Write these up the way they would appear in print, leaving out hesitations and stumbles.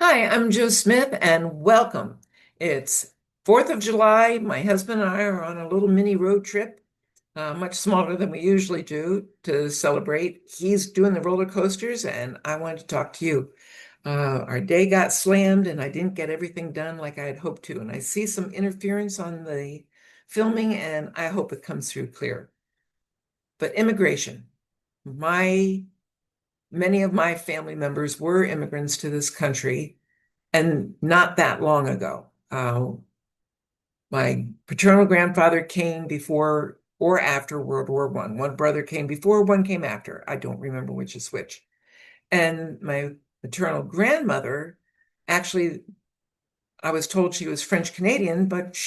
Hi, I'm Joe Smith, and welcome. It's 4th of July. My husband and I are on a little mini road trip, much smaller than we usually do to celebrate. He's doing the roller coasters, and I wanted to talk to you. Our day got slammed, and I didn't get everything done like I had hoped to. And I see some interference on the filming, and I hope it comes through clear. But immigration. My Many of my family members were immigrants to this country and not that long ago. My paternal grandfather came before or after World War I. One brother came before, one came after. I don't remember which is which. And my maternal grandmother, actually, I was told she was French Canadian, but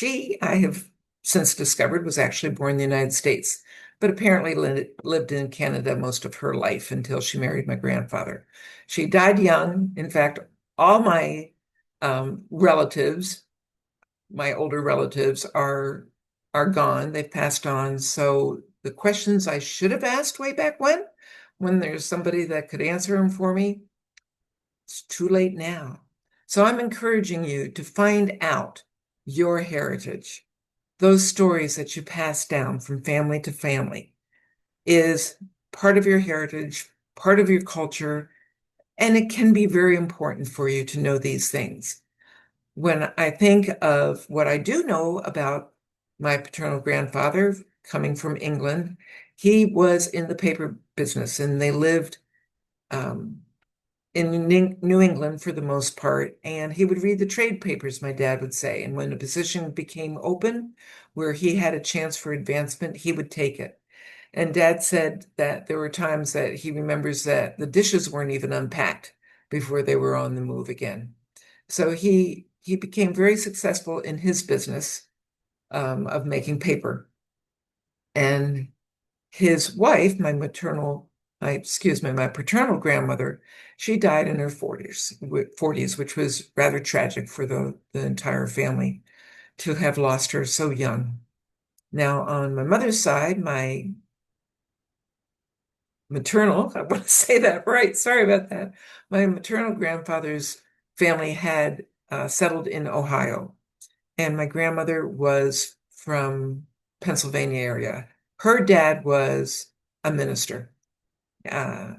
I have since discovered, was actually born in the United States, but apparently lived in Canada most of her life until she married my grandfather. She died young. In fact, all my relatives, my older relatives, are gone. They've passed on. So the questions I should have asked way back when there's somebody that could answer them for me, it's too late now. So I'm encouraging you to find out your heritage. Those stories that you pass down from family to family is part of your heritage, part of your culture, and it can be very important for you to know these things. When I think of what I do know about my paternal grandfather coming from England, he was in the paper business and they lived um, in New England for the most part, and he would read the trade papers, my dad would say. And when a position became open where he had a chance for advancement, he would take it. And dad said that there were times that he remembers that the dishes weren't even unpacked before they were on the move again. So he became very successful in his business of making paper. And his wife, my paternal grandmother, she died in her 40s, which was rather tragic for the entire family to have lost her so young. Now, on my mother's side, my I want to say that right, sorry about that. My maternal grandfather's family had settled in Ohio, and my grandmother was from Pennsylvania area. Her dad was a minister. Uh,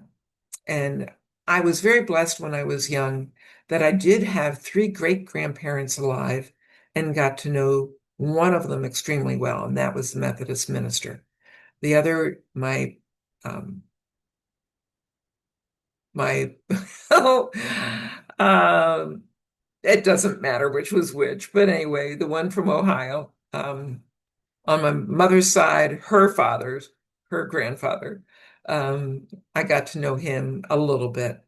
And I was very blessed when I was young that I did have three great grandparents alive and got to know one of them extremely well, and that was the Methodist minister. The other, um, my, oh, um, it doesn't matter which was which, but anyway, the one from Ohio, on my mother's side, her grandfather, I got to know him a little bit.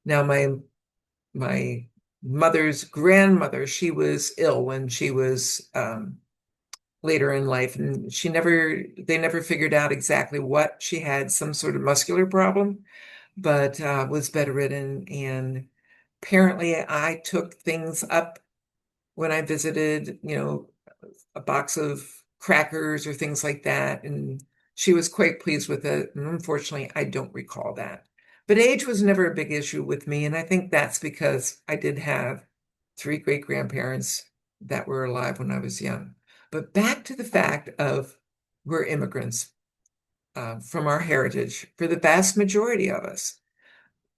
Now, my mother's grandmother, she was ill when she was later in life, and they never figured out exactly what she had, some sort of muscular problem, but was bedridden. And apparently, I took things up when I visited, a box of crackers or things like that. And she was quite pleased with it. And unfortunately, I don't recall that. But age was never a big issue with me. And I think that's because I did have three great grandparents that were alive when I was young. But back to the fact of we're immigrants from our heritage for the vast majority of us.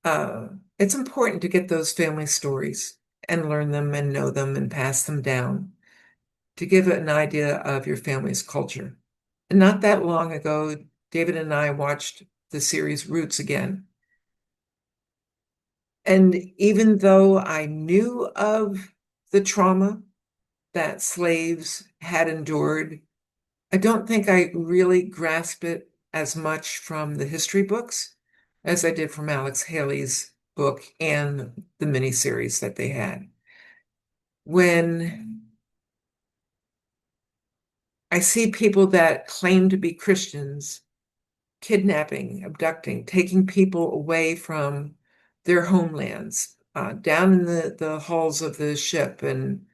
Uh, it's important to get those family stories and learn them and know them and pass them down to give an idea of your family's culture. And not that long ago, David and I watched the series Roots again. And even though I knew of the trauma that slaves had endured, I don't think I really grasped it as much from the history books as I did from Alex Haley's book and the miniseries that they had. When I see people that claim to be Christians kidnapping, abducting, taking people away from their homelands, down in the hulls of the ship and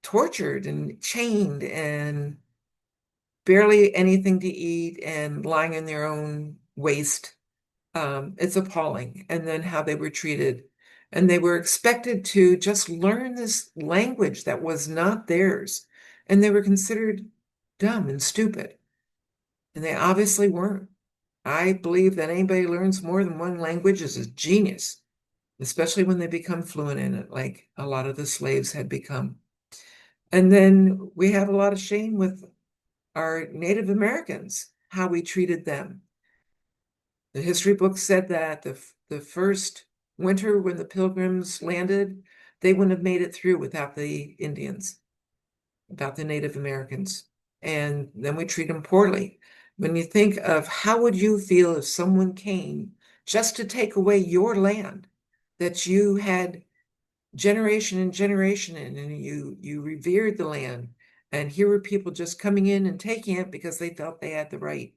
tortured and chained and barely anything to eat and lying in their own waste. It's appalling. And then how they were treated. And they were expected to just learn this language that was not theirs. And they were considered dumb and stupid. And they obviously weren't. I believe that anybody learns more than one language is a genius, especially when they become fluent in it, like a lot of the slaves had become. And then we have a lot of shame with our Native Americans, how we treated them. The history books said that the first winter when the Pilgrims landed, they wouldn't have made it through without the Indians, without the Native Americans. And then we treat them poorly. When you think of how would you feel if someone came just to take away your land that you had generation and generation in, and you revered the land, and here were people just coming in and taking it because they felt they had the right.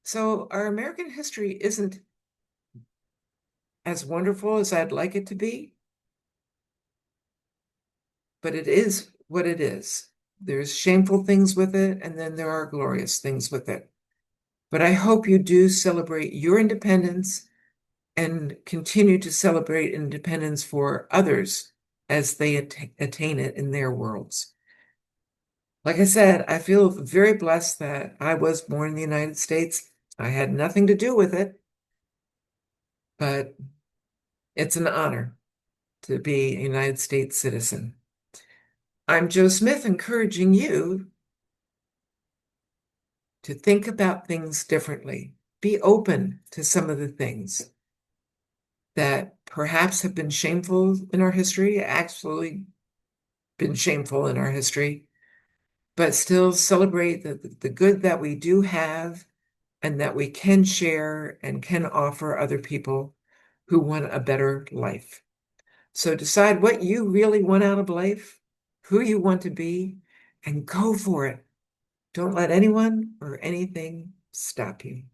So our American history isn't as wonderful as I'd like it to be, but it is what it is. There's shameful things with it, and then there are glorious things with it. But I hope you do celebrate your independence and continue to celebrate independence for others as they attain it in their worlds. Like I said, I feel very blessed that I was born in the United States. I had nothing to do with it, but it's an honor to be a United States citizen. I'm Joe Smith, encouraging you to think about things differently. Be open to some of the things that perhaps have been shameful in our history, actually been shameful in our history, but still celebrate the good that we do have and that we can share and can offer other people who want a better life. So decide what you really want out of life, who you want to be, and go for it. Don't let anyone or anything stop you.